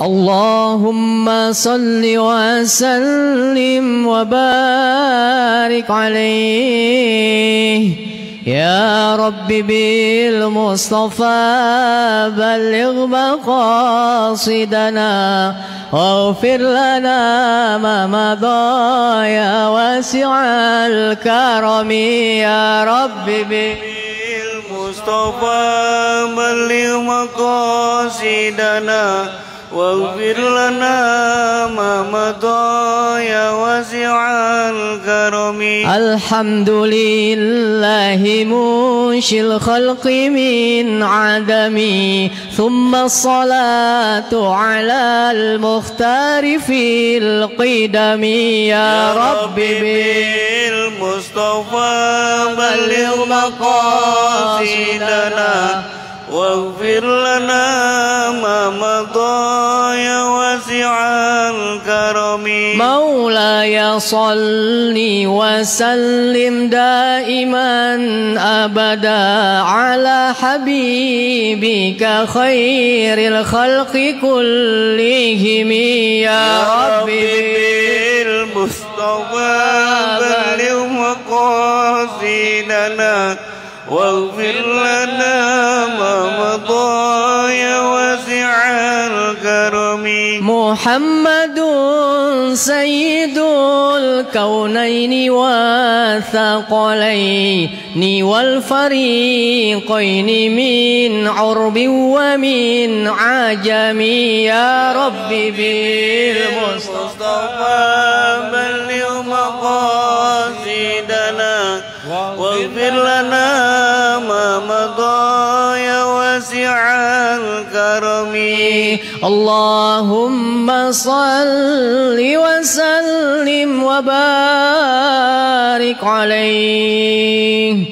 اللهم صل وسلم وبارك عليه يا رب بالمصطفى بلغ مقاصدنا واغفر لنا ما مضى يا واسع الكرم يا رب بالمصطفى بلغ مقاصدنا واغفر لنا ما مضى يا واسع الكرم. الحمد لله منشئ الخلق من عدم ثم الصلاة على المختار في القدم يا رب بالمصطفى بلغ مقاصدنا واغفر لنا ما مضى يا واسع الكرم. مولاي صل وسلم دائما أبدا على حبيبك خير الخلق كلهم يا رب بالمصطفى بلغ مقاصدنا واغفر لنا ما مضى يا واسع الكرم. محمد سيد الكونين والثقلين والفريقين من عرب ومن عجم يا رب بالمصطفى بلغ مقاصدنا واغفر لنا ما مضى يا واسع الكرم. اللهم صل وسلم وبارك عليه.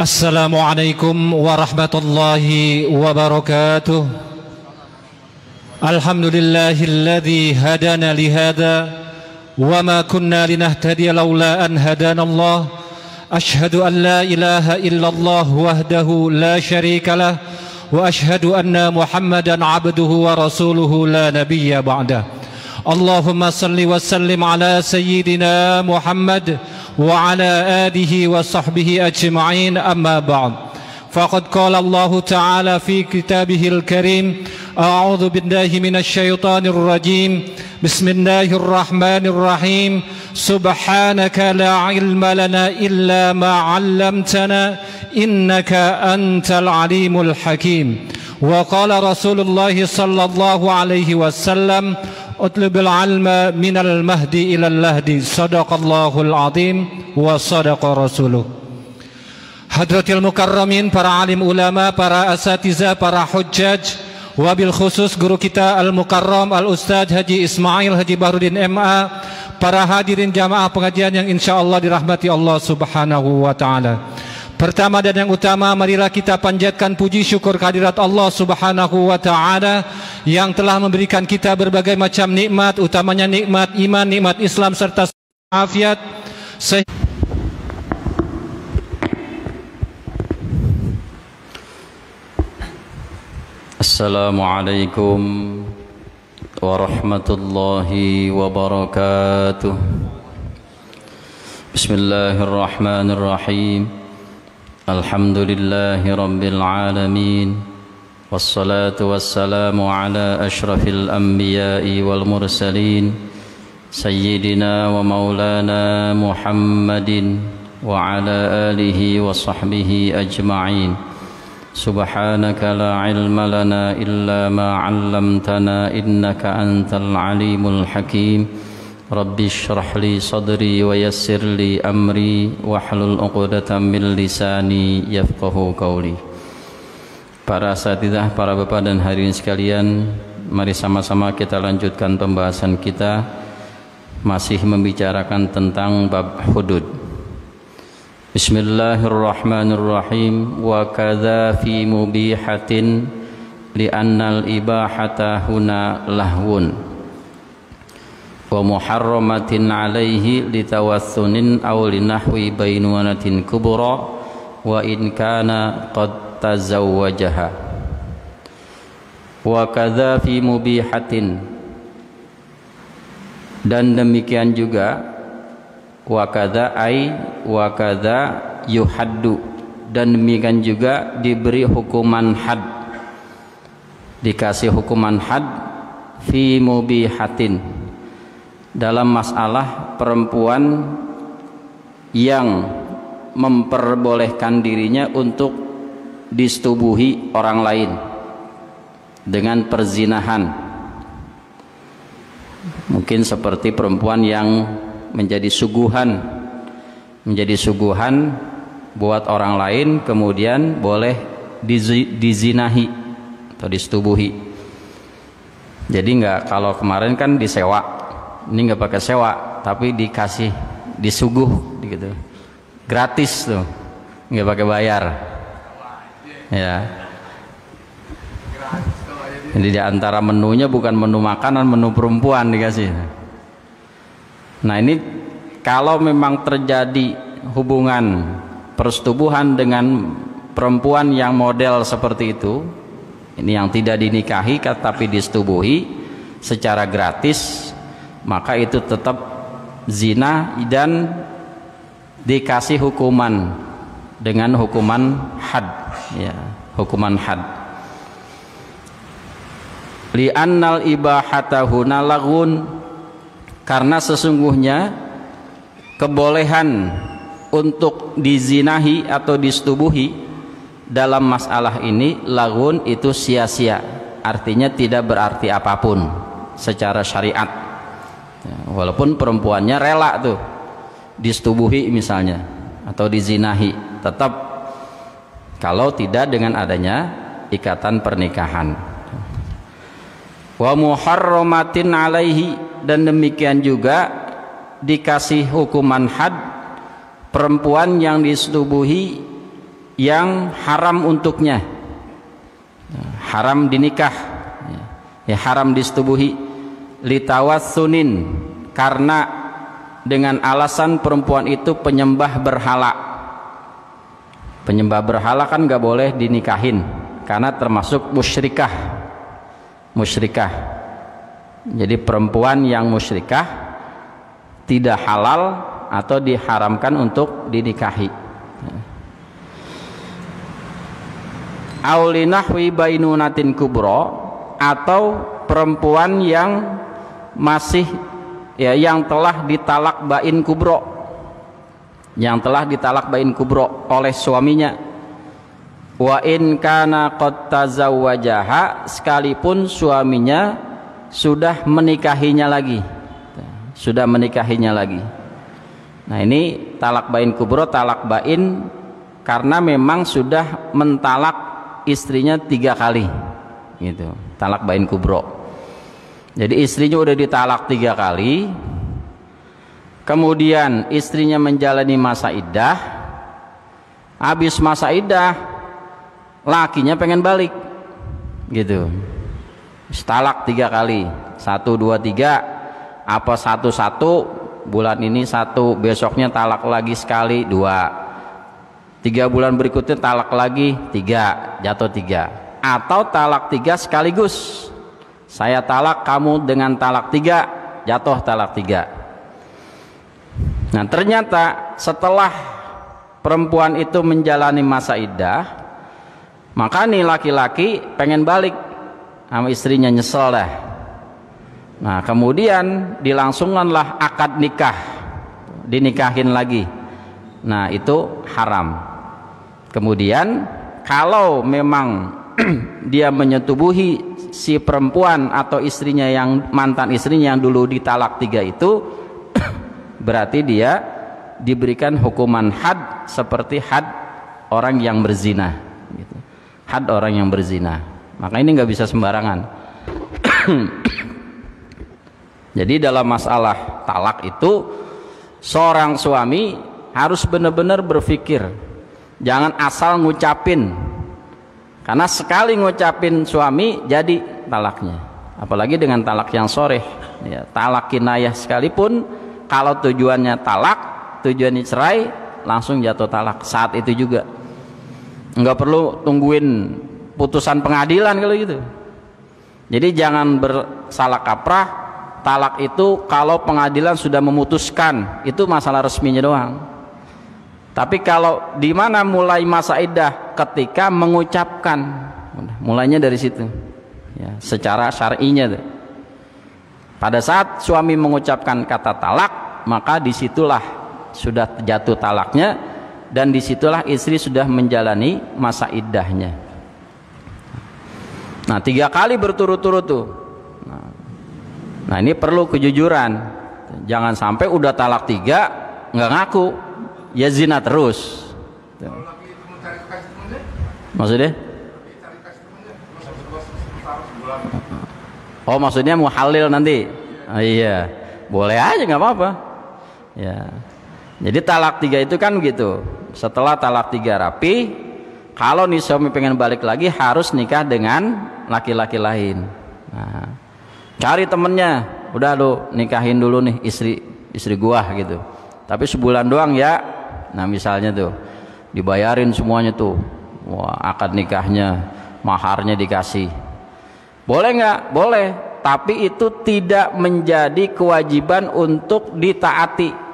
السلام عليكم ورحمة الله وبركاته. الحمد لله الذي هدانا لهذا وما كنا لنهتدي لولا أن هدانا الله. أشهد أن لا إله إلا الله وحده لا شريك له وأشهد أن محمدا عبده ورسوله لا نبي بعده. اللهم صل وسلم على سيدنا محمد وعلى آله وصحبه أجمعين. أما بعد، فقد قال الله تعالى في كتابه الكريم: أعوذ بالله من الشيطان الرجيم. بسم الله الرحمن الرحيم. سبحانك لا علم لنا إلا ما علمتنا إنك أنت العليم الحكيم. وقال رسول الله صلى الله عليه وسلم: اطلب العلم من المهد إلى اللهد. صدق الله العظيم وصدق رسوله. Hadratil Mukarramin, para alim ulama, para asatiza, para hujjaj, wabil khusus guru kita Al-Mukarram Al-Ustadz Haji Ismail Haji Bahrudin MA, para hadirin jamaah pengajian yang insya Allah dirahmati Allah subhanahu wa ta'ala. Pertama dan yang utama, marilah kita panjatkan puji syukur kehadirat Allah subhanahu wa ta'ala yang telah memberikan kita berbagai macam nikmat, utamanya nikmat iman, nikmat Islam serta afiat. Assalamualaikum warahmatullahi wabarakatuh. Bismillahirrahmanirrahim. Alhamdulillahi rabbil alamin. Wassalatu wassalamu ala ashrafil anbiya'i wal mursalin Sayyidina wa maulana Muhammadin wa ala alihi wa sahbihi ajma'in. Subhanaka la ilma lana illa ma 'allamtana innaka antal alimul hakim. Rabbi shrah li sadri wa yassir li amri wahlul 'uqdatam min lisani yafqahu qawli. Para asatidzah, para bapak dan hadirin sekalian, mari sama-sama kita lanjutkan pembahasan kita, masih membicarakan tentang bab hudud. Bismillahirrahmanirrahim. Wa kadza fi mubihatin li'annal ibahata huna lahwun wa muharramatin alaihi litawassunin aw linahwi bainwanatin kubra wa in kana qad tazawwajaha. wa kadza fi mubihatin, dan demikian juga wa kadza yuhaddu, dan demikian juga diberi hukuman had, dikasih hukuman had fi mubihatin, dalam masalah perempuan yang memperbolehkan dirinya untuk disetubuhi orang lain dengan perzinahan. Mungkin seperti perempuan yang menjadi suguhan buat orang lain, kemudian boleh dizinahi atau disetubuhi. Jadi nggak, kalau kemarin kan disewa, ini nggak pakai sewa tapi dikasih, disuguh gitu, gratis tuh, nggak pakai bayar ya. Jadi di antara menunya bukan menu makanan, menu perempuan dikasih. Nah ini kalau memang terjadi hubungan persetubuhan dengan perempuan yang model seperti itu, ini yang tidak dinikahi tapi disetubuhi secara gratis, maka itu tetap zina dan dikasih hukuman dengan hukuman had, ya, hukuman had. Li'annal ibahata huna laghun, karena sesungguhnya kebolehan untuk dizinahi atau disetubuhi dalam masalah ini laghun, itu sia-sia, artinya tidak berarti apapun secara syariat. Walaupun perempuannya rela tuh disetubuhi misalnya atau dizinahi, tetap kalau tidak dengan adanya ikatan pernikahan. Wa muharramatin alaihi, dan demikian juga dikasih hukuman had perempuan yang disetubuhi yang haram untuknya, haram dinikah, ya, haram disetubuhi, litawassunin, karena dengan alasan perempuan itu penyembah berhala. Penyembah berhala kan gak boleh dinikahin karena termasuk musyrikah. Jadi perempuan yang musyrikah tidak halal atau diharamkan untuk dinikahi. Aulinahwi bainunatin kubro, atau perempuan yang masih, ya, yang telah ditalak bain kubro, oleh suaminya. Wa in kana qad tazawwajaha, sekalipun suaminya sudah menikahinya lagi. Nah ini talak bain kubro, talak bain karena memang sudah mentalak istrinya 3 kali gitu, talak bain kubro. Jadi istrinya udah ditalak 3 kali, kemudian istrinya menjalani masa iddah, habis masa iddah lakinya pengen balik gitu, talak 3 kali, 1, 2, 3, apa 1, bulan ini 1, besoknya talak lagi sekali 2, 3 bulan berikutnya talak lagi 3, jatuh 3, atau talak 3 sekaligus, saya talak kamu dengan talak 3, jatuh talak 3. Nah ternyata setelah perempuan itu menjalani masa iddah, maka nih laki-laki pengen balik sama istrinya, nyesel dah. Nah kemudian dilangsungkanlah akad nikah, dinikahin lagi. Nah itu haram. Kemudian kalau memang dia menyetubuhi si perempuan atau istrinya, yang mantan istrinya yang dulu ditalak 3 itu berarti dia diberikan hukuman had seperti had orang yang berzina gitu. Had orang yang berzina. Maka ini nggak bisa sembarangan. Jadi dalam masalah talak itu seorang suami harus benar-benar berpikir, jangan asal ngucapin, karena sekali ngucapin suami jadi talaknya, apalagi dengan talak yang soreh, ya, talak kinayah sekalipun kalau tujuannya talak, tujuannya cerai, langsung jatuh talak saat itu juga. Nggak perlu tungguin putusan pengadilan kalau gitu. Jadi jangan bersalah kaprah. Talak itu kalau pengadilan sudah memutuskan, itu masalah resminya doang. Tapi kalau di mana mulai masa iddah, ketika mengucapkan, mulainya dari situ ya, secara syar'inya tuh. Pada saat suami mengucapkan kata talak, maka disitulah sudah jatuh talaknya, dan disitulah istri sudah menjalani masa iddahnya. Nah 3 kali berturut-turut tuh. Nah ini perlu kejujuran. Jangan sampai udah talak 3 nggak ngaku, ya zina terus. Maksudnya? Oh maksudnya muhalil nanti? Oh, iya, boleh aja nggak apa-apa. Ya. Jadi talak 3 itu kan gitu. Setelah talak 3 rapi, kalau nih suami pengen balik lagi harus nikah dengan laki-laki lain. Nah, cari temennya, udah lu nikahin dulu nih istri gua gitu. Tapi sebulan doang ya. Nah misalnya tuh dibayarin semuanya tuh, wah akad nikahnya, maharnya dikasih. Boleh nggak? Boleh. Tapi itu tidak menjadi kewajiban untuk ditaati.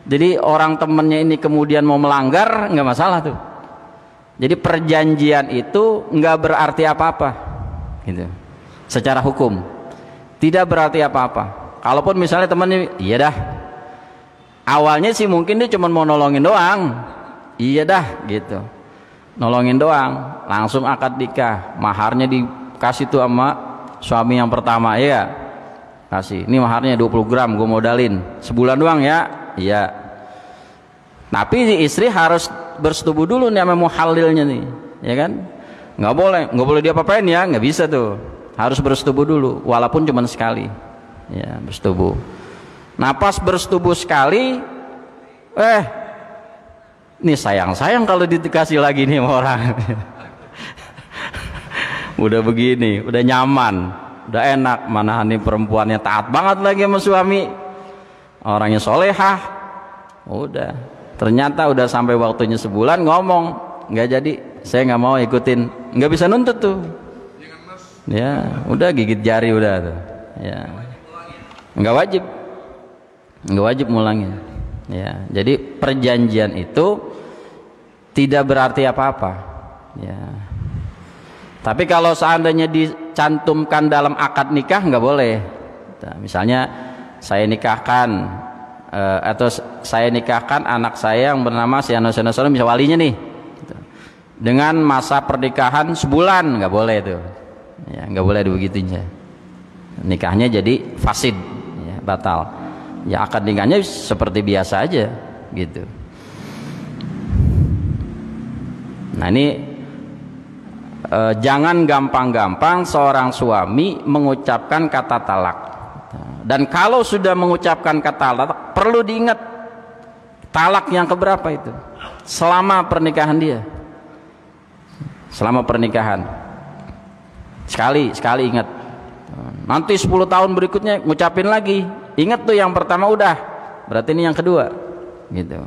Jadi orang temennya ini kemudian mau melanggar, nggak masalah tuh. Jadi perjanjian itu nggak berarti apa-apa, gitu. Secara hukum tidak berarti apa-apa. Kalaupun misalnya temannya, iya dah, awalnya sih mungkin dia cuma mau nolongin doang, iya dah, gitu, nolongin doang, langsung akad nikah, maharnya dikasih tuh sama suami yang pertama, ya, kasih, ini maharnya 20 gram, gue modalin, sebulan doang ya, iya. Tapi istri harus bersetubuh dulu nih sama muhalilnya nih, ya kan? Nggak boleh diapa-apain ya, nggak bisa tuh. Harus bersetubuh dulu, walaupun cuma sekali, ya bersetubuh. Nah pas bersetubuh sekali, ini sayang kalau dikasih lagi nih sama orang. Udah begini, udah nyaman, udah enak, mana nih perempuannya taat banget lagi sama suami, orangnya solehah, udah. Ternyata udah sampai waktunya sebulan ngomong, nggak jadi, saya nggak mau ikutin, nggak bisa nuntut tuh. Ya, udah gigit jari udah tuh. Ya, nggak wajib ngulangin. Ya, jadi perjanjian itu tidak berarti apa-apa. Ya. Tapi kalau seandainya dicantumkan dalam akad nikah nggak boleh. Nah, misalnya saya nikahkan atau saya nikahkan anak saya yang bernama Siano bisa walinya nih, dengan masa pernikahan sebulan, nggak boleh tuh, ya, nggak boleh begitunya, nikahnya jadi fasid, ya, batal, ya akad nikahnya seperti biasa aja gitu. Nah ini jangan gampang-gampang seorang suami mengucapkan kata talak. Dan kalau sudah mengucapkan kata talak, perlu diingat talak yang keberapa itu selama pernikahan dia. Selama pernikahan sekali ingat. Nanti 10 tahun berikutnya ngucapin lagi, ingat tuh yang pertama udah, berarti ini yang kedua gitu,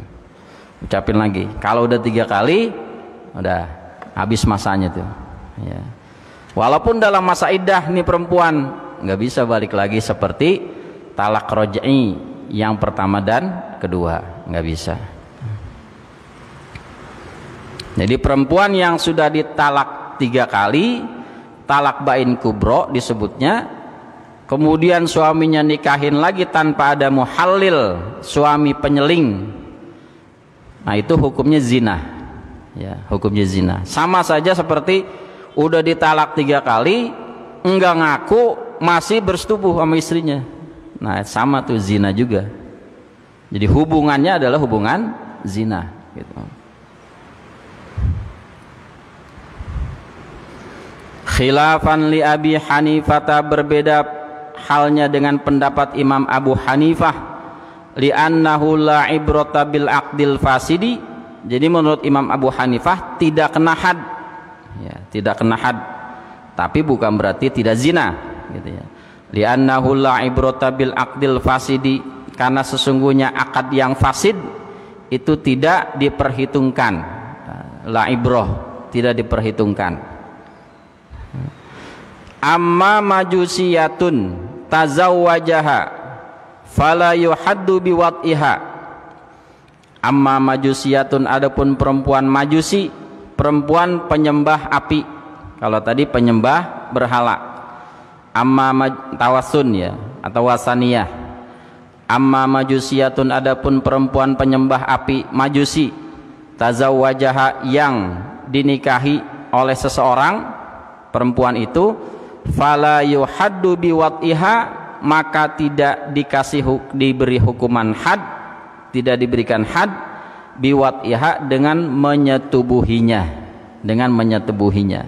ucapin lagi. Kalau udah 3 kali udah habis masanya tuh, ya. Walaupun dalam masa iddah nih perempuan nggak bisa balik lagi seperti talak roj'i yang pertama dan kedua, nggak bisa. Jadi perempuan yang sudah ditalak 3 kali, talak bain kubro disebutnya, kemudian suaminya nikahin lagi tanpa ada muhallil, suami penyeling, nah itu hukumnya zina, ya, hukumnya zina. Sama saja seperti udah ditalak 3 kali, enggak ngaku, masih bersetubuh sama istrinya, nah sama tuh zina juga. Jadi hubungannya adalah hubungan zina gitu. Khilafan li Abi Hanifah, berbeda halnya dengan pendapat Imam Abu Hanifah, li'annahu la ibrata bil aqdil fasidi. Jadi menurut Imam Abu Hanifah tidak kena had, ya, tidak kena had, tapi bukan berarti tidak zina gitu ya. Li'annahu la ibrata bil aqdil fasidi, karena sesungguhnya akad yang fasid itu tidak diperhitungkan. La ibroh, tidak diperhitungkan. Amma majusiyatun tazawwajaha fala yuhaddu biwad'iha. Amma majusiyatun, adapun perempuan majusi, perempuan penyembah api. Kalau tadi penyembah berhala. Amma tawassun ya, atau wasaniyah. Amma majusiyatun, adapun perempuan penyembah api majusi, tazawwajaha, yang dinikahi oleh seseorang, perempuan itu, fala yuhaddu biwad'iha, maka tidak diberi hukuman had, tidak diberikan had, biwad'iha, dengan menyetubuhinya, dengan menyetubuhinya.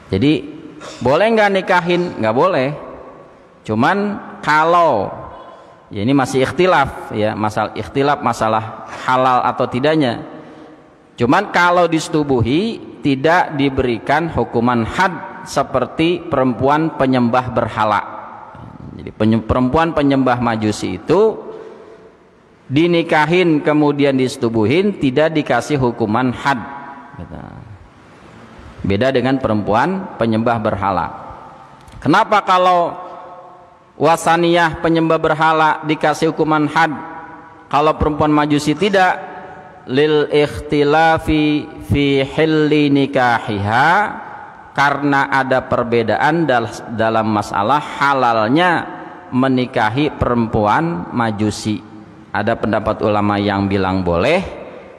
Jadi boleh nggak nikahin? Nggak boleh. Cuman kalau ya, ini masih ikhtilaf ya, masalah halal atau tidaknya. Cuman kalau disetubuhi tidak diberikan hukuman had seperti perempuan penyembah berhala. Jadi perempuan penyembah majusi itu dinikahin kemudian disetubuhin tidak dikasih hukuman had. Beda dengan perempuan penyembah berhala. Kenapa kalau wasaniyah penyembah berhala dikasih hukuman had, kalau perempuan majusi tidak? Lil ikhtilafi fi hilli nikahiha, karena ada perbedaan dalam masalah halalnya menikahi perempuan majusi. Ada pendapat ulama yang bilang boleh,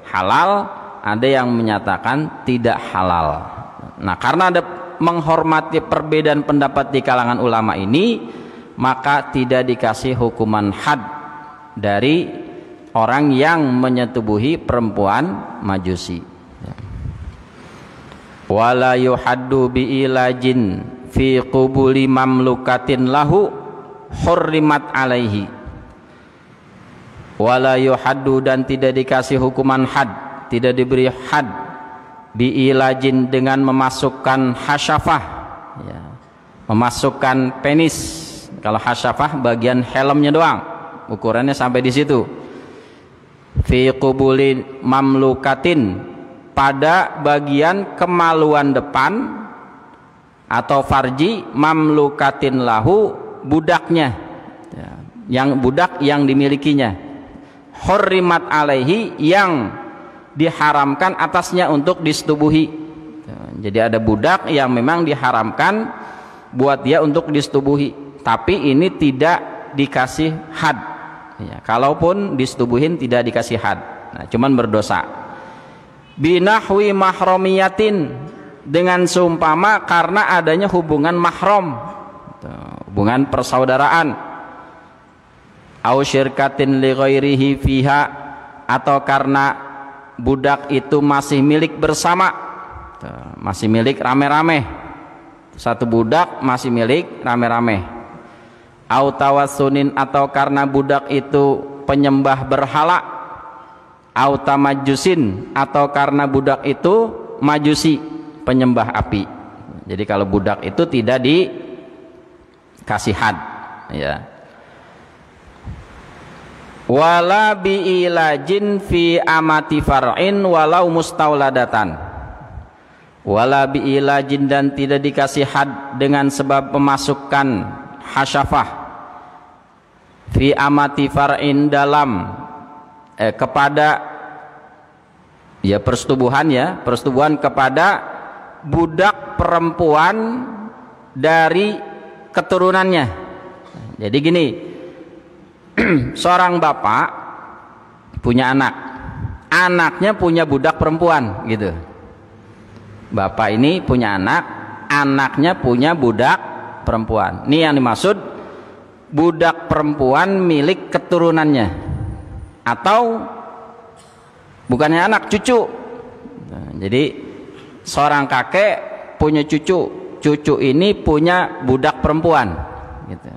halal, ada yang menyatakan tidak halal. Nah, karena ada menghormati perbedaan pendapat di kalangan ulama ini, maka tidak dikasih hukuman had dari orang yang menyetubuhi perempuan majusi. Wala yuhaddu biilajin fi qubuli mamlukatin lahu hurrimat alaihi. Wala yuhaddu, dan tidak dikasih hukuman had, tidak diberi had, biilajin, dengan memasukkan hasyafah ya, memasukkan penis. Kalau hasyafah bagian helmnya doang, ukurannya sampai di situ. Fi qubuli mamlukatin, pada bagian kemaluan depan atau farji, mamlukatin lahu, budaknya ya, yang budak yang dimilikinya, hurrimat alaihi, yang diharamkan atasnya untuk disetubuhi. Jadi ada budak yang memang diharamkan buat dia untuk disetubuhi, tapi ini tidak dikasih had ya, kalaupun disetubuhin tidak dikasih had, nah, cuman berdosa. Binahwi mahramiyatin, dengan seumpama karena adanya hubungan mahram, hubungan persaudaraan. Au syirkatin li ghairihi fiha, atau karena budak itu masih milik bersama, masih milik rame-rame, satu budak masih milik rame-rame. Au tawassunin, atau karena budak itu penyembah berhala. Au tamajusin, atau karena budak itu majusi, penyembah api. Jadi kalau budak itu tidak dikasih had ya. Wala biilajin fi amati far'in walau mustauladatan. Wala biilajin, dan tidak dikasih had dengan sebab memasukkan hasyafah fi amati far'in, dalam kepada ya persetubuhan kepada budak perempuan dari keturunannya. Jadi gini, seorang bapak punya anak, anaknya punya budak perempuan gitu. Bapak ini punya anak, anaknya punya budak perempuan. Ini yang dimaksud budak perempuan milik keturunannya, atau bukannya anak, cucu. Nah, jadi seorang kakek punya cucu, cucu ini punya budak perempuan gitu.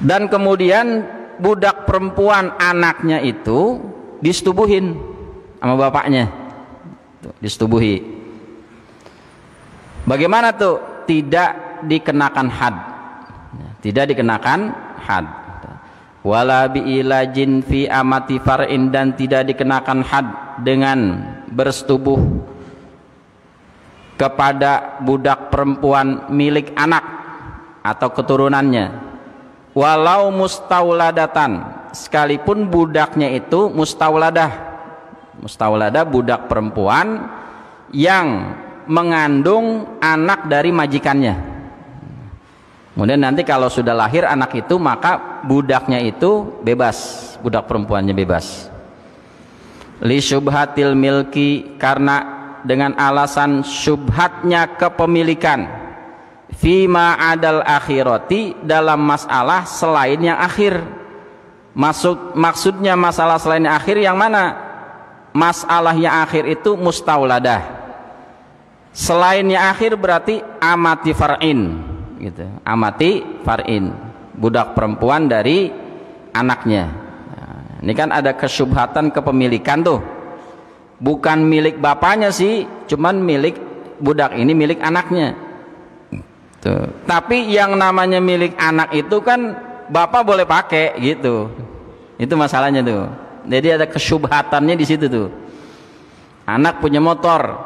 Dan kemudian budak perempuan anaknya itu disetubuhin sama bapaknya, disetubuhi. Bagaimana tuh? Tidak dikenakan had, tidak dikenakan had. Wala biilajin fi amati far'in, dan tidak dikenakan had dengan bersetubuh kepada budak perempuan milik anak atau keturunannya, walau mustauladatan, sekalipun budaknya itu mustauladah. Mustauladah budak perempuan yang mengandung anak dari majikannya. Kemudian nanti kalau sudah lahir anak itu, maka budaknya itu bebas, budak perempuannya bebas. Li syubhatil milki, karena dengan alasan syubhatnya kepemilikan, fima adal akhirati, dalam masalah selain yang akhir. Maksudnya masalah selain yang akhir yang mana? Masalah yang akhir itu mustauladah. Selain yang akhir berarti amati far'in gitu. Amati far'in, budak perempuan dari anaknya. Nah, ini kan ada kesyubhatan kepemilikan tuh. Bukan milik bapaknya sih, cuman milik budak ini milik anaknya. Tuh. Tapi yang namanya milik anak itu kan bapak boleh pakai gitu. Itu masalahnya tuh. Jadi ada kesyubhatannya di situ tuh. Anak punya motor,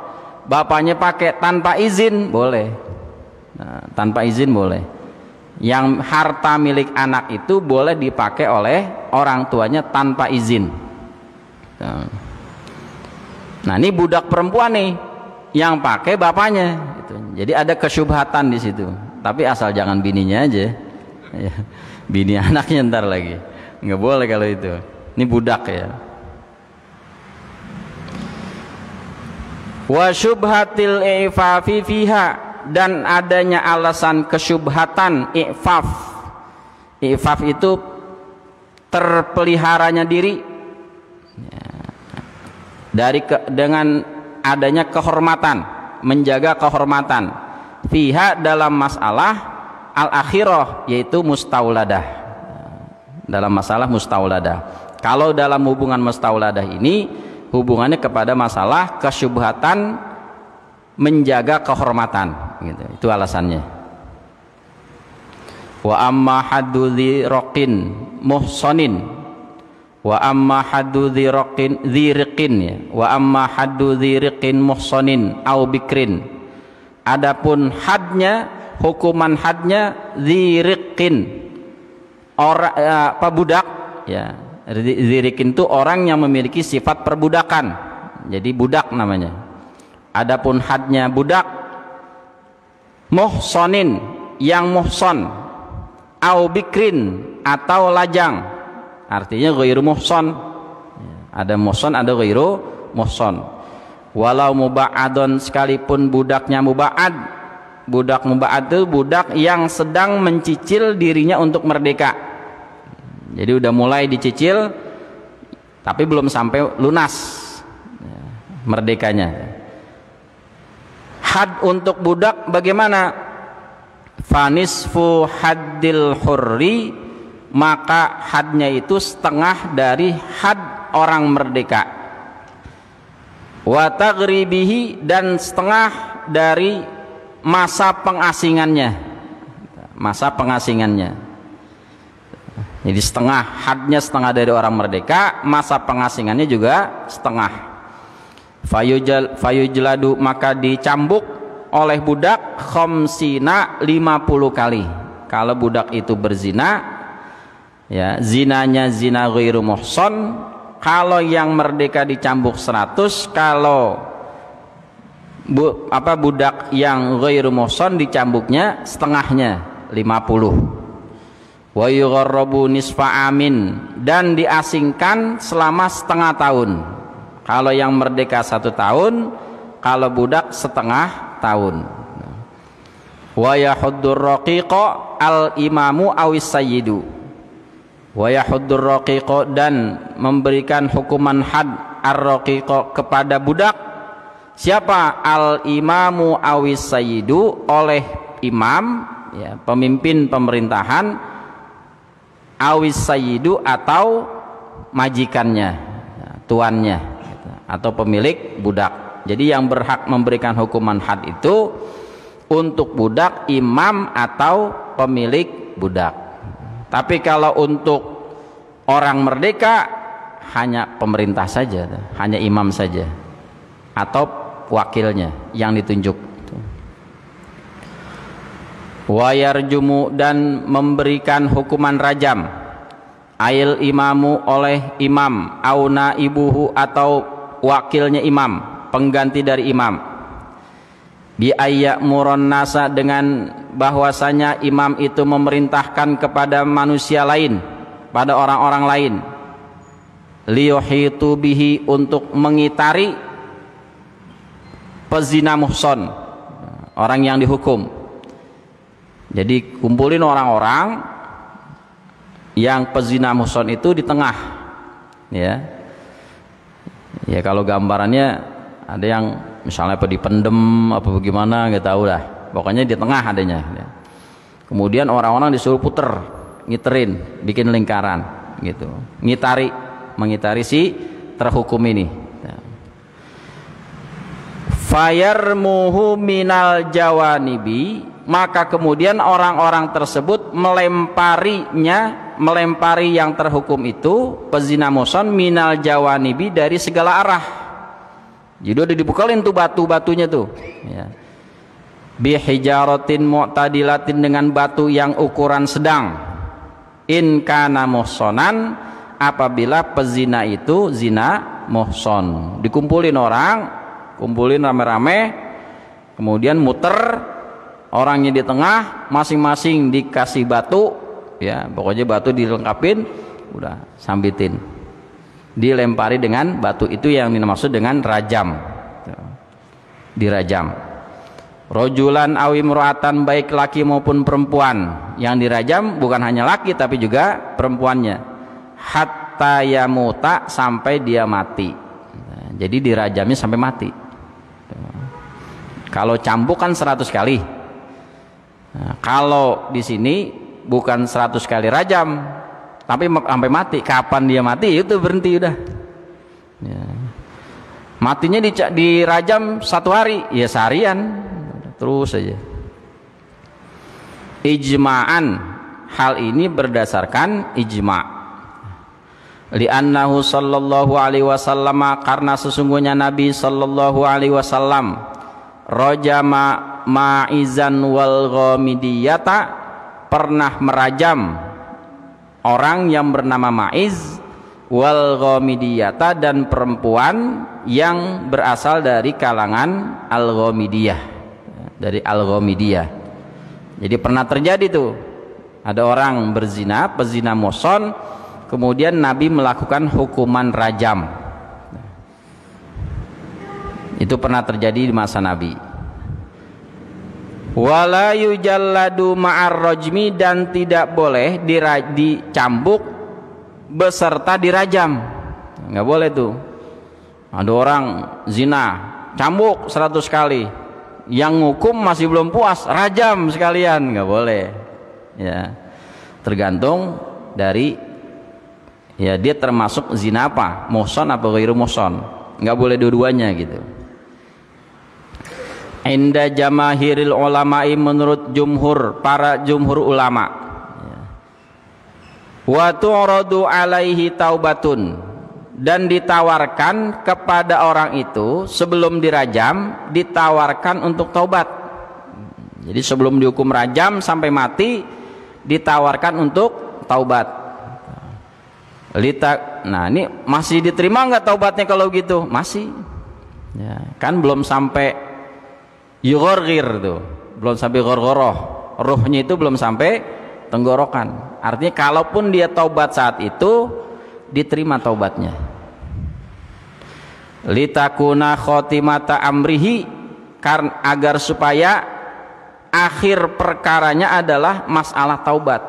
bapaknya pakai tanpa izin boleh. Nah, tanpa izin boleh. Yang harta milik anak itu boleh dipakai oleh orang tuanya tanpa izin. Nah, ini budak perempuan nih yang pakai bapaknya gitu. Jadi ada kesyubhatan di situ. Tapi asal jangan bininya aja. Bini anaknya ntar lagi. Nggak boleh kalau itu. Ini budak ya. Wa syubhatil i'fafi fiha, dan adanya alasan kesyubhatan i'faf. I'faf itu terpeliharanya diri. Dengan adanya kehormatan, menjaga kehormatan, fiha dalam masalah al-akhirah, yaitu mustauladah. Dalam masalah mustauladah. Kalau dalam hubungan mustauladah ini hubungannya kepada masalah kesyubhatan menjaga kehormatan gitu. Itu alasannya. Wa amma haddu dzirqin muhsanin, wa amma haddu dziriqin ya, wa amma haddu dziriqin muhsanin au bikrin, adapun hadnya, hukuman hadnya dziriqin, orang apa budak ya. Dziriqin itu orang yang memiliki sifat perbudakan, jadi budak namanya. Adapun hadnya budak, muhsanin yang muhsan, au bikrin atau lajang, artinya ghairu muhsan. Ada muhsan, ada ghairu muhsan. Walau muba'adun, sekalipun budaknya muba'ad. Budak muba'ad itu budak yang sedang mencicil dirinya untuk merdeka. Jadi udah mulai dicicil tapi belum sampai lunas merdekanya. Had untuk budak bagaimana? Fanisfu haddil hurri, maka hadnya itu setengah dari had orang merdeka. Wa taghribihi, dan setengah dari masa pengasingannya. Masa pengasingannya. Jadi setengah, hadnya setengah dari orang merdeka, masa pengasingannya juga setengah. Fayujladu, maka dicambuk oleh budak khamsina 50 kali. Kalau budak itu berzina, ya zinanya zina ghairu muhsan. Kalau yang merdeka dicambuk 100, kalau budak yang ghairu muhsan dicambuknya setengahnya 50. Wa yugharrabu nisfa amin, dan diasingkan selama setengah tahun. Kalau yang merdeka 1 tahun, kalau budak setengah tahun. Wa yahuddur raqiqa al imamu awis sayyidu. Wa yahuddur raqiqa, dan memberikan hukuman had ar-raqiqa kepada budak. Siapa? Al imamu awis sayyidu, oleh imam ya, pemimpin pemerintahan, awis sayyidu atau majikannya, tuannya atau pemilik budak. Jadi yang berhak memberikan hukuman had itu untuk budak imam atau pemilik budak. Tapi kalau untuk orang merdeka hanya pemerintah saja, hanya imam saja atau wakilnya yang ditunjuk. Wa yarjumu, dan memberikan hukuman rajam, ail imamu, oleh imam, auna ibuhu, atau wakilnya imam, pengganti dari imam, bi ayyamuron nasa, dengan bahwasanya imam itu memerintahkan kepada manusia lain, pada orang-orang lain, liyuhitu bihi, untuk mengitari pezina muhson, orang yang dihukum. Jadi kumpulin orang-orang yang pezina muhson itu di tengah, ya. Ya kalau gambarannya ada yang misalnya apa dipendem apa bagaimana nggak tahu lah, pokoknya di tengah adanya, ya. Kemudian orang-orang disuruh puter, ngiterin, bikin lingkaran gitu, mengitari si terhukum ini. Fayarmuhu minal jawanibi, maka kemudian orang-orang tersebut melempari yang terhukum itu, pezina muhson, minal jawanibi, dari segala arah. Jadi udah dibukalin tuh batu-batunya tuh, ya. Bihijaratin mu'tadilatin, dengan batu yang ukuran sedang. In kana muhsonan, apabila pezina itu zina muhson. Dikumpulin orang, kumpulin rame-rame, kemudian muter, orangnya di tengah, masing-masing dikasih batu, ya pokoknya batu dilengkapin, udah sambitin, dilempari dengan batu itu, yang dimaksud dengan rajam, dirajam. Rojulan awimroatan, baik laki maupun perempuan, yang dirajam bukan hanya laki tapi juga perempuannya, hatta yamuta, sampai dia mati. Jadi dirajamnya sampai mati. Kalau cambuk kan 100 kali. Nah, kalau di sini bukan 100 kali rajam, tapi sampai mati. Kapan dia mati itu berhenti udah. Ya. Matinya dirajam 1 hari, ya seharian, terus saja. Ijma'an, hal ini berdasarkan ijma'. Li'annahu sallallahu alaihi wasallam, karena sesungguhnya Nabi sallallahu alaihi wasallam rajama ma'izan wal ghamidiyata, pernah merajam orang yang bernama Ma'iz, wal ghamidiyata, dan perempuan yang berasal dari kalangan al-ghamidiyah, dari al-ghamidiyah. Jadi pernah terjadi tuh, ada orang berzina, pezina muhson, kemudian Nabi melakukan hukuman rajam. Itu pernah terjadi di masa Nabi. Wala yujalladu ma'ar rajmi, dan tidak boleh dicambuk beserta dirajam. Nggak boleh tuh. Ada orang zina, cambuk 100 kali. Yang ngukum masih belum puas, rajam sekalian, nggak boleh. Ya. Tergantung dari, ya dia termasuk zina apa, muhson apa ghairu muhson. Nggak boleh dua-duanya gitu. Inda jamahiril ulama'i, menurut para jumhur ulama. Wa tu'radu alaihi taubatun, dan ditawarkan kepada orang itu sebelum dirajam, ditawarkan untuk taubat. Jadi sebelum dihukum rajam sampai mati, ditawarkan untuk taubat. Nah ini masih diterima nggak taubatnya kalau gitu? Masih, ya, kan belum sampai yughorgir tuh, belum sampai gorgoroh, ruhnya itu belum sampai tenggorokan. Artinya kalaupun dia taubat saat itu, diterima taubatnya. Litakuna khotimata amrihi, karena agar supaya akhir perkaranya adalah masalah taubat.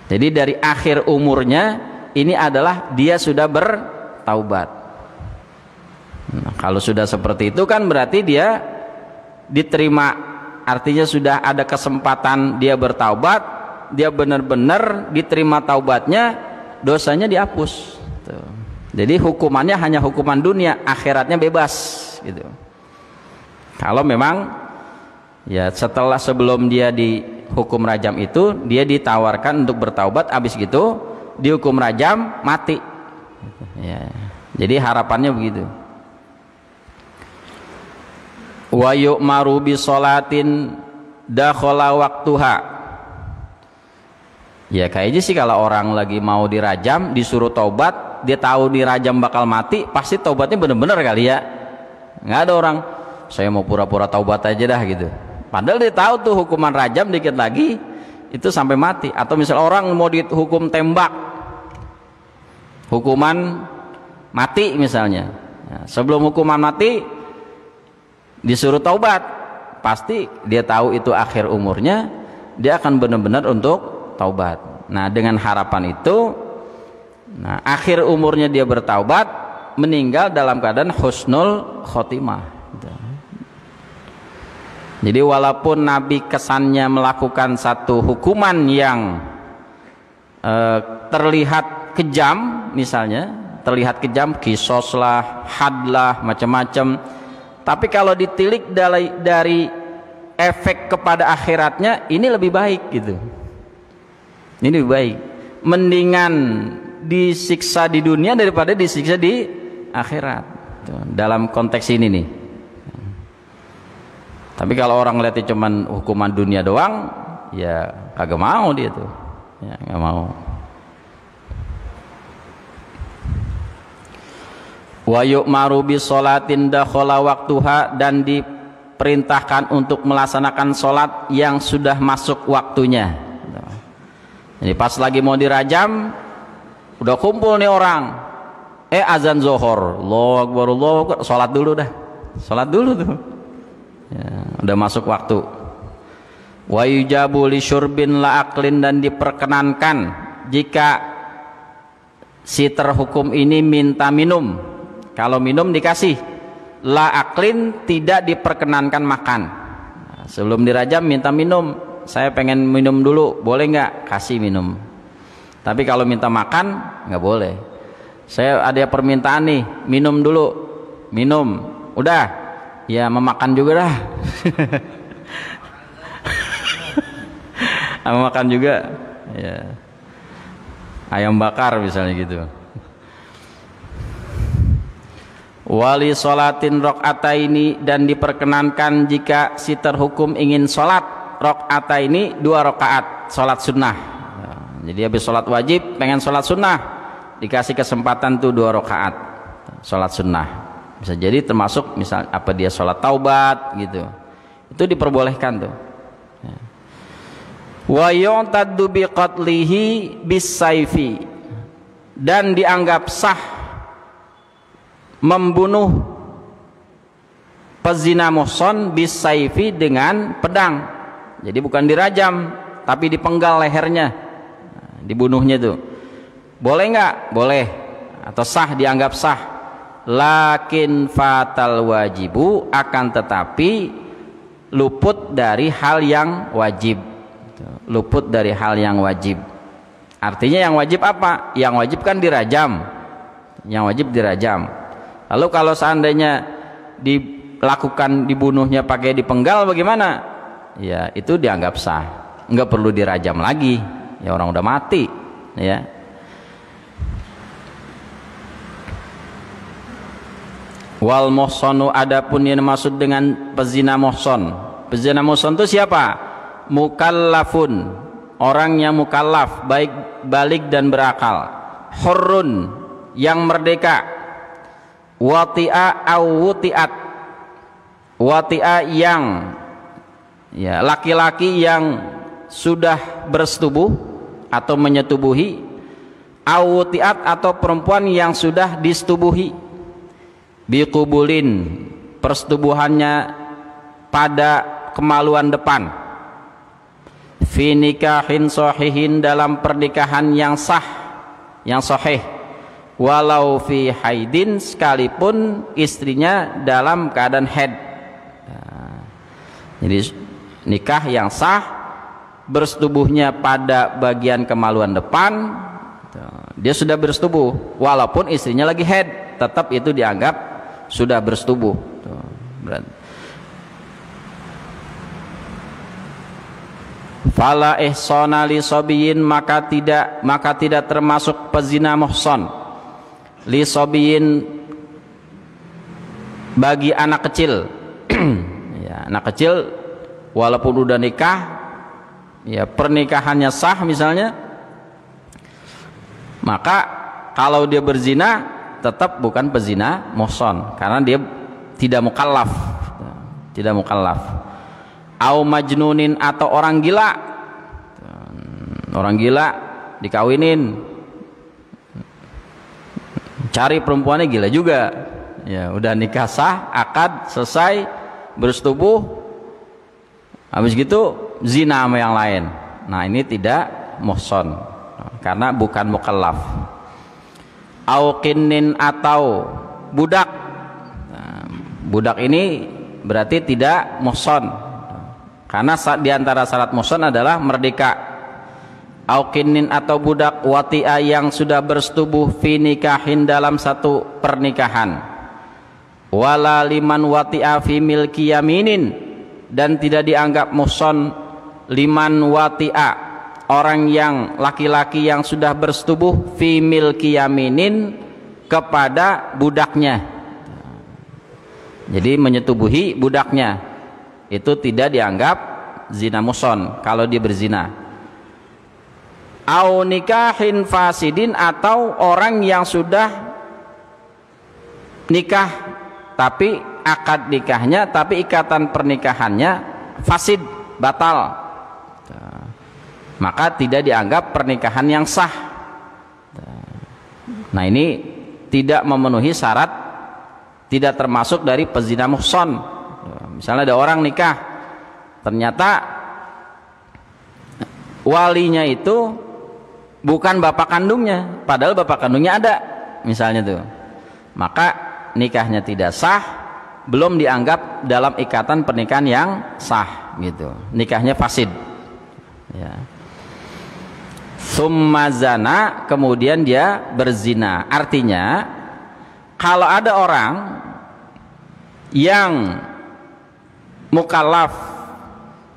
Jadi dari akhir umurnya ini adalah dia sudah bertaubat. Nah, kalau sudah seperti itu kan berarti dia diterima, artinya sudah ada kesempatan dia bertaubat, dia benar-benar diterima taubatnya, dosanya dihapus. Tuh. Jadi hukumannya hanya hukuman dunia, akhiratnya bebas gitu. Kalau memang ya sebelum dia dihukum rajam itu dia ditawarkan untuk bertaubat, habis gitu dihukum rajam mati. Ya. Jadi harapannya begitu. Wa yu'maru bisolatin, dakhala waqtuha. Ya kayaknya sih kalau orang lagi mau dirajam disuruh taubat, dia tahu dirajam bakal mati, pasti taubatnya bener-bener kali ya. Nggak ada orang saya mau pura-pura taubat aja dah gitu, padahal dia tahu tuh hukuman rajam dikit lagi itu sampai mati. Atau misal orang mau dihukum tembak, hukuman mati misalnya, sebelum hukuman mati disuruh taubat, pasti dia tahu itu akhir umurnya, dia akan benar-benar untuk taubat. Nah dengan harapan itu, nah akhir umurnya dia bertaubat, meninggal dalam keadaan husnul khotimah. Jadi walaupun Nabi kesannya melakukan satu hukuman yang terlihat kejam, misalnya terlihat kejam, kisos lah, had lah, macam-macam, tapi kalau ditilik dari efek kepada akhiratnya, ini lebih baik gitu. Ini lebih baik, mendingan disiksa di dunia daripada disiksa di akhirat. Dalam konteks ini nih. Tapi kalau orang lihatnya cuman hukuman dunia doang, ya kagak mau dia tuh, ya nggak mau. Wa yu'maru bi sholatin dakhala waqtuha, dan diperintahkan untuk melaksanakan sholat yang sudah masuk waktunya. Jadi pas lagi mau dirajam, udah kumpul nih orang, azan zuhur, Allahu Akbar, Allahu Akbar, sholat dulu dah, sholat dulu tuh. Ya, udah masuk waktu. Wa yujabu li syurbin la aklin, dan diperkenankan jika si terhukum ini minta minum, kalau minum dikasih. La aklin, tidak diperkenankan makan. Nah, sebelum dirajam minta minum, saya pengen minum dulu, boleh nggak? Kasih minum. Tapi kalau minta makan nggak boleh. Saya ada permintaan nih, minum dulu, minum, udah. Ya memakan juga dah. Memakan juga, ya. Ayam bakar misalnya gitu. Wali sholatin rok'ataini, dan diperkenankan jika si terhukum ingin sholat rok'ataini, 2 rakaat sholat sunnah. Jadi habis sholat wajib pengen sholat sunnah, dikasih kesempatan tuh 2 rakaat sholat sunnah. Bisa jadi termasuk misal apa dia sholat taubat gitu, itu diperbolehkan tuh. Wa yu'taddu bi qatlihi bis-saifi, dan dianggap sah membunuh pezina muhson bis-saifi, dengan pedang. Jadi bukan dirajam tapi dipenggal lehernya, dibunuhnya tuh. Boleh nggak? Boleh, atau sah, dianggap sah. Lakin fatal wajibu, akan tetapi luput dari hal yang wajib. Luput dari hal yang wajib. Artinya yang wajib apa? Yang wajib kan dirajam. Yang wajib dirajam. Lalu kalau seandainya dilakukan dibunuhnya pakai dipenggal bagaimana? Ya itu dianggap sah, nggak perlu dirajam lagi. Ya orang udah mati, ya. Wal muhsonu, adapun yang dimaksud dengan pezina muhson. Pezina muhson itu siapa? Mukallafun, orang yang mukallaf, baik balik dan berakal. Hurrun, yang merdeka. Wati'a au wuti'at, wati'a yang, ya, laki-laki yang sudah bersetubuh atau menyetubuhi, au wuti'at, atau perempuan yang sudah disetubuhi. Biqubulin, persetubuhannya pada kemaluan depan. Fi nikahin sahihin, dalam pernikahan yang sah, yang sahih. Walau fi haidin, sekalipun istrinya dalam keadaan haid. Nah, jadi nikah yang sah, bersetubuhnya pada bagian kemaluan depan, dia sudah bersetubuh walaupun istrinya lagi haid, tetap itu dianggap sudah bersetubuh. Fala ihsana li sabiyin, maka tidak termasuk pezina muhson li sabiyin, bagi anak kecil. Ya, anak kecil walaupun udah nikah, ya pernikahannya sah misalnya, maka kalau dia berzina tetap bukan pezina muhsan karena dia tidak mukallaf. Tidak mukallaf. Au majnunin, atau orang gila. Orang gila dikawinin, cari perempuannya gila juga. Ya, udah nikah sah, akad selesai, bersetubuh, habis gitu zina sama yang lain. Nah, ini tidak muhsan karena bukan mukallaf. Au qinnin, atau budak. Nah, budak ini berarti tidak muhsan karena diantara syarat muhsan adalah merdeka. Au qinnin, atau budak wati'a yang sudah bersetubuh fi nikahin, dalam satu pernikahan. Wala liman wati'a fi milki yaminin, dan tidak dianggap muhsan liman wati'a, orang yang laki-laki yang sudah bersetubuh fi milki yaminin, kepada budaknya. Jadi menyetubuhi budaknya itu tidak dianggap zina muhsan kalau dia berzina. Au nikahin fasidin, atau orang yang sudah nikah tapi akad nikahnya, tapi ikatan pernikahannya fasid, batal, maka tidak dianggap pernikahan yang sah. Nah, ini tidak memenuhi syarat, tidak termasuk dari pezina muhsan. Misalnya ada orang nikah, ternyata walinya itu bukan bapak kandungnya, padahal bapak kandungnya ada, misalnya tuh, maka nikahnya tidak sah, belum dianggap dalam ikatan pernikahan yang sah, gitu. Nikahnya fasid. Ya. Summa zana, kemudian dia berzina. Artinya, kalau ada orang yang mukallaf,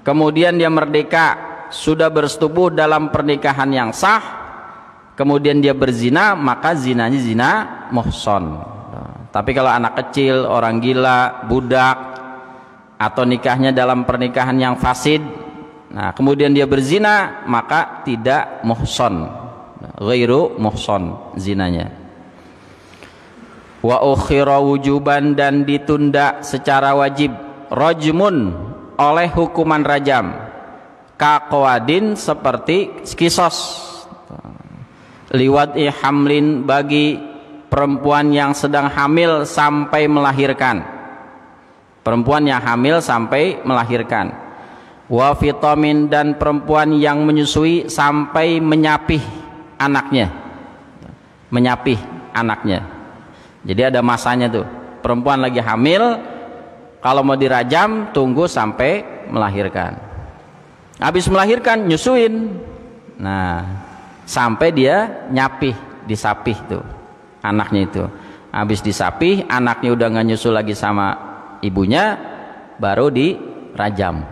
kemudian dia merdeka, sudah bersetubuh dalam pernikahan yang sah, kemudian dia berzina, maka zinanya zina muhsan. Tapi kalau anak kecil, orang gila, budak, atau nikahnya dalam pernikahan yang fasid, nah kemudian dia berzina, maka tidak muhsan, ghairu muhsan zinanya. Wa ukhira wujuban, dan ditunda secara wajib, rajmun, oleh hukuman rajam, kaqwadin, seperti kisos, liwad'i hamlin, bagi perempuan yang sedang hamil sampai melahirkan, perempuan yang hamil sampai melahirkan, wa fitamin, dan perempuan yang menyusui sampai menyapih anaknya, menyapih anaknya. Jadi ada masanya tuh, perempuan lagi hamil, kalau mau dirajam tunggu sampai melahirkan, habis melahirkan nyusuin, nah sampai dia nyapih, disapih tuh anaknya itu. Habis disapih, anaknya udah nggak nyusul lagi sama ibunya, baru dirajam.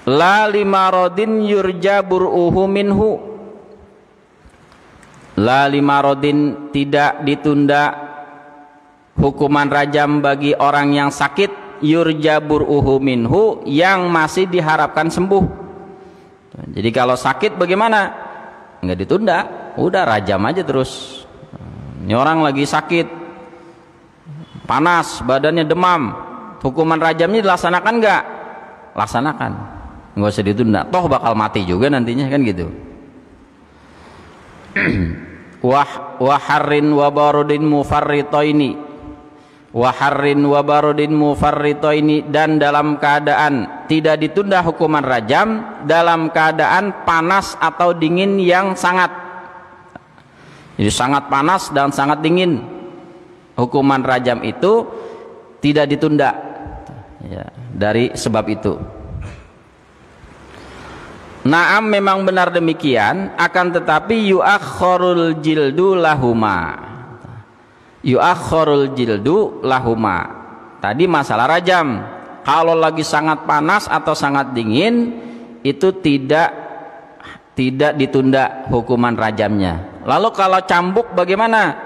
La limarodin yurja bur'uhu minhu. La limarodin, tidak ditunda hukuman rajam bagi orang yang sakit, yurja bur'uhu minhu, yang masih diharapkan sembuh. Jadi kalau sakit bagaimana? Nggak ditunda, udah rajam aja terus. Ini orang lagi sakit, panas, badannya demam, hukuman rajamnya dilaksanakan nggak? Laksanakan, nggak usah ditunda, toh bakal mati juga nantinya, kan gitu. Waharrin wabarudin mufarritoini, waharrin wabarudin mufarritoini, dan dalam keadaan tidak ditunda hukuman rajam dalam keadaan panas atau dingin yang sangat. Jadi sangat panas dan sangat dingin, hukuman rajam itu tidak ditunda, ya, dari sebab itu. Naam, memang benar demikian, akan tetapi yu'akhkharul jildu lahuma, yu'akhkharul jildu lahuma. Tadi masalah rajam, kalau lagi sangat panas atau sangat dingin itu tidak ditunda hukuman rajamnya. Lalu kalau cambuk bagaimana?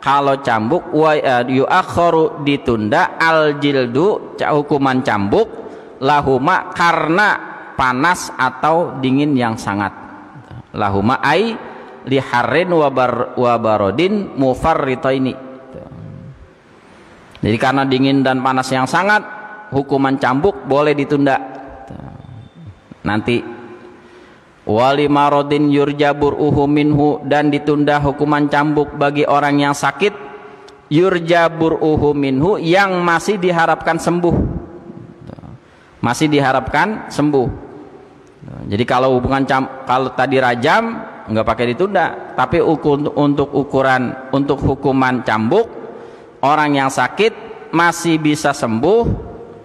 kalau cambuk wa yuakharu ditunda al jildu hukuman cambuk lahuma karena panas atau dingin yang sangat. Lahuma ai liharrin wa barodin mufarritaini. Jadi karena dingin dan panas yang sangat, hukuman cambuk boleh ditunda. Nanti wali marodin yurjabur minhu, dan ditunda hukuman cambuk bagi orang yang sakit yurjabur minhu yang masih diharapkan sembuh, masih diharapkan sembuh. Jadi kalau kalau tadi rajam nggak pakai ditunda, tapi untuk hukuman cambuk orang yang sakit masih bisa sembuh,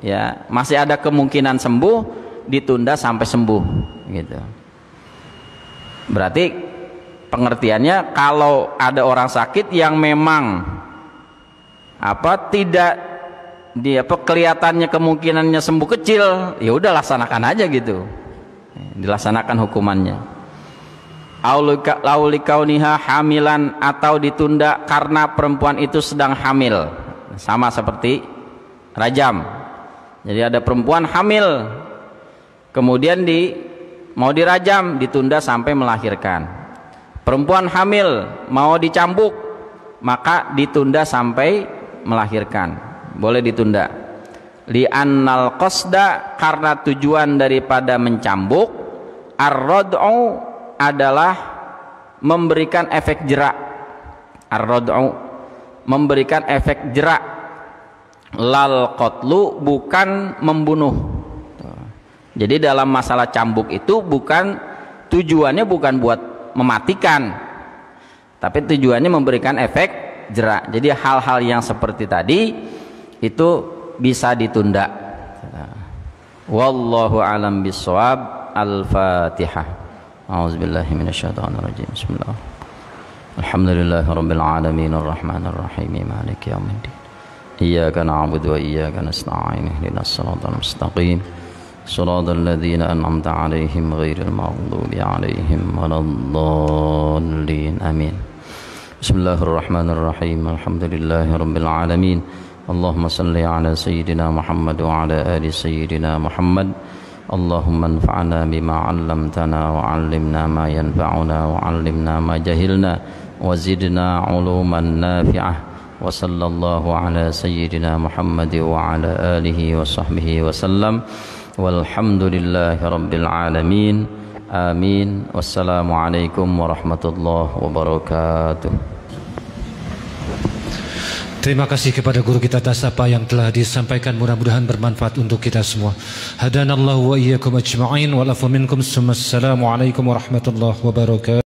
ya masih ada kemungkinan sembuh, ditunda sampai sembuh gitu. Berarti pengertiannya kalau ada orang sakit yang memang tidak kelihatannya kemungkinannya sembuh kecil, ya udah laksanakan aja gitu, dilaksanakan hukumannya. Aulikauniha hamilan, atau ditunda karena perempuan itu sedang hamil, sama seperti rajam. Jadi ada perempuan hamil kemudian mau dirajam, ditunda sampai melahirkan. Perempuan hamil mau dicambuk, maka ditunda sampai melahirkan, boleh ditunda. Li'annal qasda, karena tujuan daripada mencambuk, ar-rad'u adalah memberikan efek jerak. Ar-rad'u memberikan efek jerak, lal qatlu bukan membunuh. Jadi dalam masalah cambuk itu tujuannya bukan buat mematikan, tapi tujuannya memberikan efek jerak. Jadi hal-hal yang seperti tadi itu bisa ditunda. Wallahu alam bissawab. Al-Fatihah. A'udzubillahi minasyaitonirrajim. Bismillah. Alhamdulillahirabbil alamin arrahmanir rahim maliki yaumiddin. Iyyaka na'budu wa iyyaka nasta'in ihdinas siratal mustaqim. صراط الذين أنعمت عليهم غير المغضوب عليهم ولا الضالين آمين. بسم الله الرحمن الرحيم. الحمد لله رب العالمين. اللهم صل على سيدنا محمد وعلى آل سيدنا محمد. اللهم انفعنا بما علمتنا وعلمنا ما ينفعنا وعلمنا ما جهلنا وزدنا علوما نافعة. وصلى الله على سيدنا محمد وعلى آله وصحبه وسلم. Walhamdulillahi rabbil alamin. Amin. Wassalamualaikum warahmatullahi wabarakatuh. Terima kasih kepada guru kita atas apa yang telah disampaikan, mudah-mudahan bermanfaat untuk kita semua. Hadanallahu wa iyyakum ajma'in wa lafu minkum. Assalamualaikum warahmatullahi wabarakatuh.